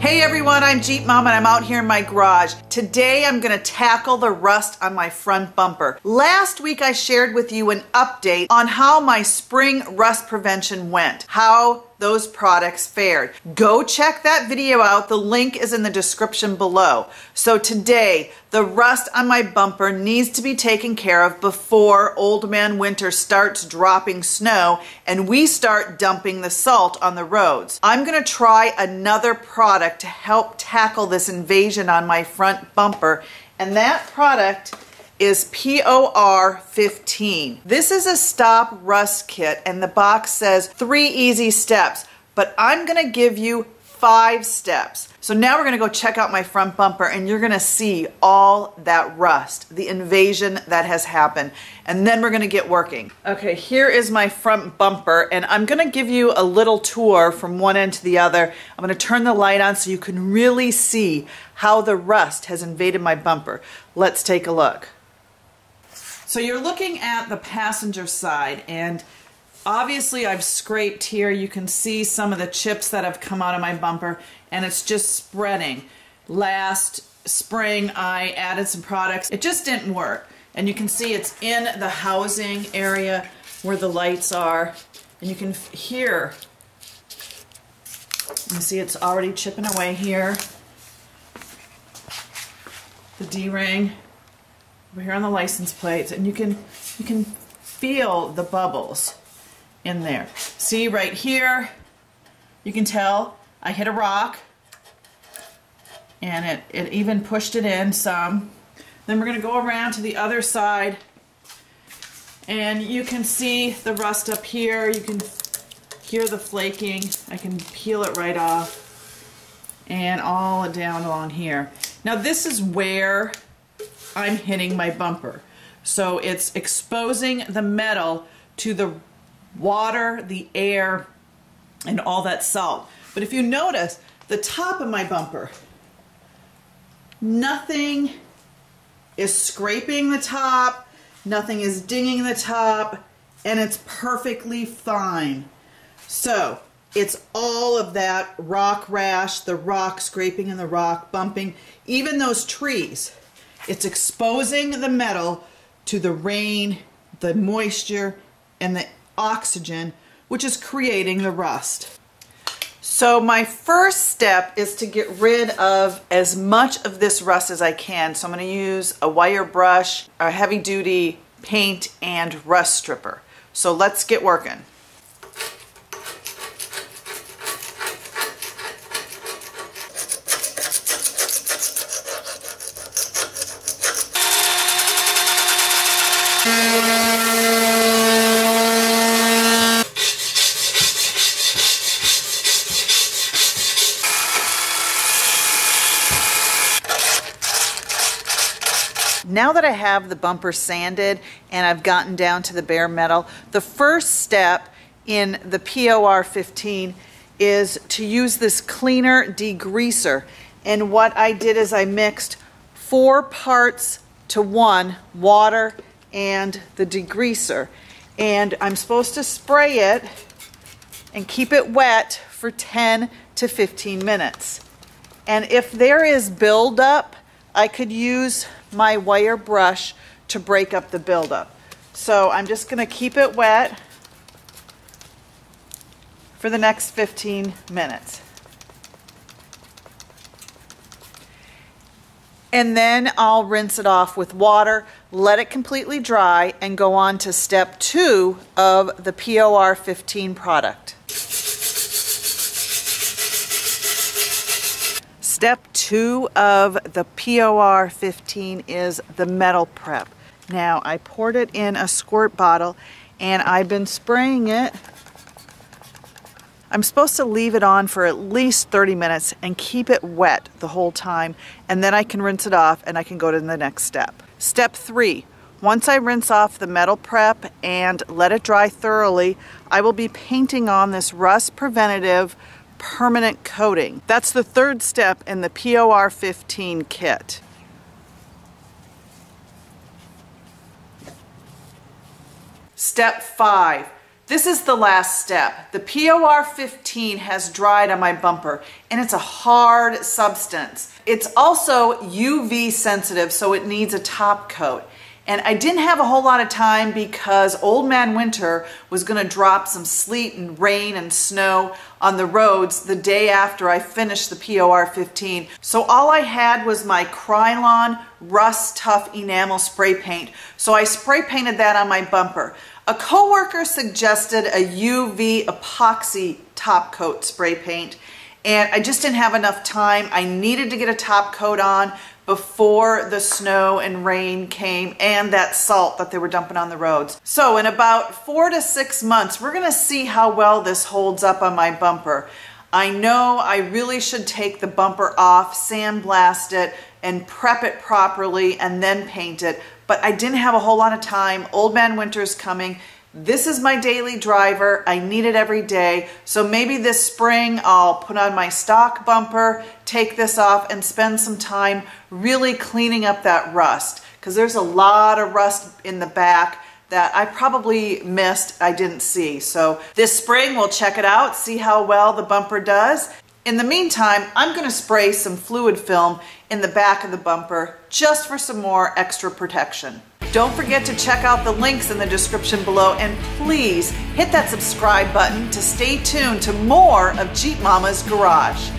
Hey everyone, I'm Jeep Mom and I'm out here in my garage. Today I'm going to tackle the rust on my front bumper. Last week I shared with you an update on how my spring rust prevention went, how those products fared. Go check that video out. The link is in the description below. So today, the rust on my bumper needs to be taken care of before Old Man Winter starts dropping snow and we start dumping the salt on the roads. I'm going to try another product to help tackle this invasion on my front bumper, and that product is POR-15. This is a stop rust kit and the box says 3 easy steps, but I'm gonna give you 5 steps. So now we're gonna go check out my front bumper and you're gonna see all that rust, the invasion that has happened, and then we're gonna get working. Okay, here is my front bumper and I'm gonna give you a little tour from one end to the other. I'm gonna turn the light on so you can really see how the rust has invaded my bumper. Let's take a look. So you're looking at the passenger side and obviously I've scraped here. You can see some of the chips that have come out of my bumper and it's just spreading. Last spring I added some products. It just didn't work. And you can see it's in the housing area where the lights are. And you can hear, you see it's already chipping away here. The D-ring over here on the license plates, and you can feel the bubbles in there. See right here, you can tell I hit a rock and it even pushed it in some. Then we're going to go around to the other side and you can see the rust up here. You can hear the flaking. I can peel it right off and all down along here. Now this is where I'm hitting my bumper. So it's exposing the metal to the water, the air, and all that salt. But if you notice, the top of my bumper, nothing is scraping the top, nothing is dinging the top, and it's perfectly fine. So it's all of that rock rash, the rock scraping and the rock bumping, even those trees. It's exposing the metal to the rain, the moisture, and the oxygen, which is creating the rust. So my first step is to get rid of as much of this rust as I can. So I'm going to use a wire brush, a heavy-duty paint, and rust stripper. So let's get working. Now that I have the bumper sanded and I've gotten down to the bare metal, the first step in the POR-15 is to use this cleaner degreaser. And what I did is I mixed 4 parts to 1 water and the degreaser. And I'm supposed to spray it and keep it wet for 10 to 15 minutes. And if there is buildup, I could use my wire brush to break up the buildup. So I'm just going to keep it wet for the next 15 minutes. And then I'll rinse it off with water, let it completely dry, and go on to step 2 of the POR-15 product. Step 2 of the POR-15 is the metal prep. Now I poured it in a squirt bottle and I've been spraying it. I'm supposed to leave it on for at least 30 minutes and keep it wet the whole time, and then I can rinse it off and I can go to the next step. Step 3, once I rinse off the metal prep and let it dry thoroughly, I will be painting on this rust preventative permanent coating. That's the 3rd step in the POR-15 kit. Step 5, This is the last step. The POR-15 has dried on my bumper, and it's a hard substance. It's also UV sensitive, so it needs a top coat. And I didn't have a whole lot of time because Old Man Winter was going to drop some sleet and rain and snow on the roads the day after I finished the POR-15. So all I had was my Krylon Rust Tough Enamel Spray Paint. So I spray painted that on my bumper. A coworker suggested a UV epoxy top coat spray paint, and I just didn't have enough time. I needed to get a top coat on before the snow and rain came and that salt that they were dumping on the roads. So in about 4 to 6 months, we're gonna see how well this holds up on my bumper. I know I really should take the bumper off, sandblast it, and prep it properly and then paint it, but I didn't have a whole lot of time. Old Man Winter's coming. This is my daily driver. I need it every day. So maybe this spring I'll put on my stock bumper, take this off, and spend some time really cleaning up that rust, because there's a lot of rust in the back that I probably missed, I didn't see. So this spring we'll check it out, see how well the bumper does. In the meantime, I'm going to spray some fluid film in the back of the bumper just for some more extra protection. Don't forget to check out the links in the description below, and please hit that subscribe button to stay tuned to more of Jeep Mama's Garage.